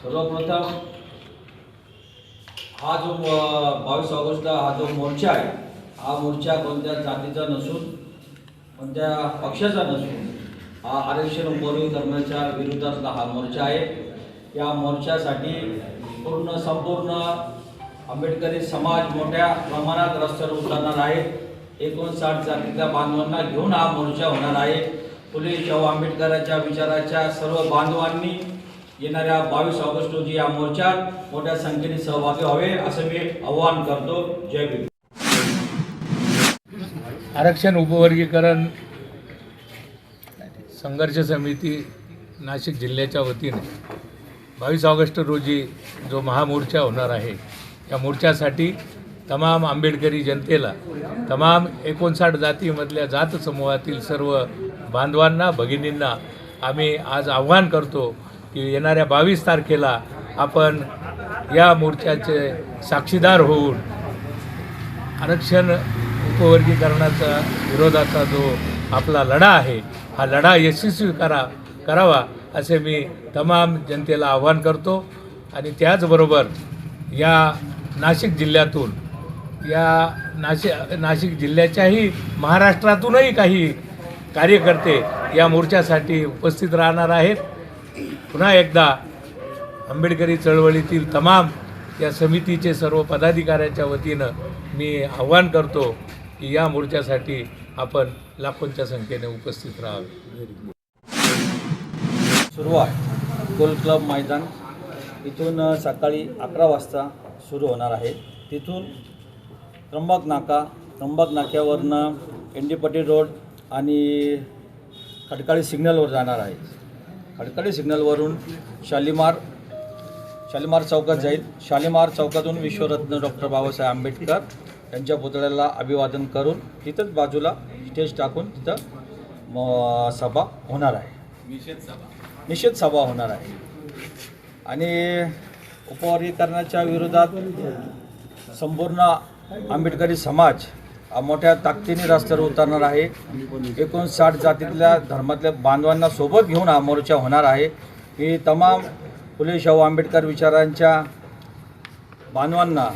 सर्वप्रथम हा जो 22 ऑगस्टला हा जो मोर्चा आहे, हा मोर्चा कोणत्या जातीचा नसून कोणत्या पक्षाचा नसून हा आरक्षण उपवर्गीकरणाच्या विरोधातला हा मोर्चा आहे। या मोर्चासाठी संपूर्ण आंबेडकरी समाज मोठ्या प्रमाणात रस्त्यावर उतरणार आहे। 59 जातीच्या बांधवांना घेऊन हा मोर्चा होणार आहे। फुले शाहू आंबेडकरांच्या विचाराच्या सर्व बांधवांनी येणाऱ्या 22 ऑगस्ट रोजी या मोर्चात मोठ्या संख्येने सहभागी व्हावे असे मी आवाहन करतो। जय भीम। आरक्षण उपवर्गीकरण संघर्ष समिती नाशिक जिल्ह्याच्या वतीने 22 ऑगस्ट रोजी जो महामोर्चा होणार आहे, या मोर्चासाठी तमाम आंबेडकरी जनतेला, तमाम 59 जातीमधल्या जात समूहातील सर्व बांधवांना, भगिनींना आम्ही आज आव्हान करतो की येणाऱ्या 22 तारखेला आपण या मोर्चाचे साक्षीदार होऊन आरक्षण उपवर्गीकरणाचा विरोधाचा जो आपला लढा आहे, हा लढा यशस्वी करावा असे मी तमाम जनतेला आव्हान करतो। आणि त्याचबरोबर या नाशिक जिल्ह्यातून, या नाशिक जिल्ह्याच्याही महाराष्ट्रातूनही काही कार्यकर्ते या मोर्चासाठी उपस्थित राहणार आहेत। पुन्हा एकदा आंबेडकरी चळवळीतील तमाम या समितीचे सर्व पदाधिकाऱ्यांच्या वतीनं मी आव्हान करतो की या मोर्चासाठी आपण लाखोंच्या संख्येने उपस्थित राहावे। सुरू आहे गोल क्लब मैदान, इथून सकाळी 11 वाजता सुरू होणार आहे। तिथून त्र्यंबक नाक्यावरनं एनडीपट्टी रोड आणि खडकाळी सिग्नलवर जाणार आहे। खडकाळी सिग्नलवरून शालिमार चौकात जाईल। शालिमार चौकातून विश्वरत्न डॉक्टर बाबासाहेब आंबेडकर यांच्या पुतळ्याला अभिवादन करून तिथंच बाजूला स्टेज टाकून तिथं सभा होणार आहे, निषेध सभा होणार आहे। आणि उपवर्गीकरणाच्या विरोधात संपूर्ण आंबेडकरी समाज मोठ्या ताकदीने रस्त्यावर उतरणार आहे। 59 जातीतल्या धर्मातल्या बांधवांना सोबत घेऊन हा मोर्चा होणार आहे। मी तमाम फुले शाहू आंबेडकर विचारांच्या बांधवांना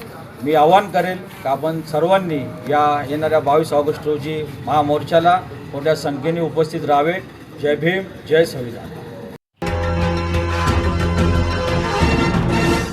मी आवाहन करेन की आपण सर्वांनी या येणाऱ्या 22 ऑगस्ट रोजी महामोर्चाला मोठ्या संख्येने उपस्थित राहावे। जय भीम, जय संविधान।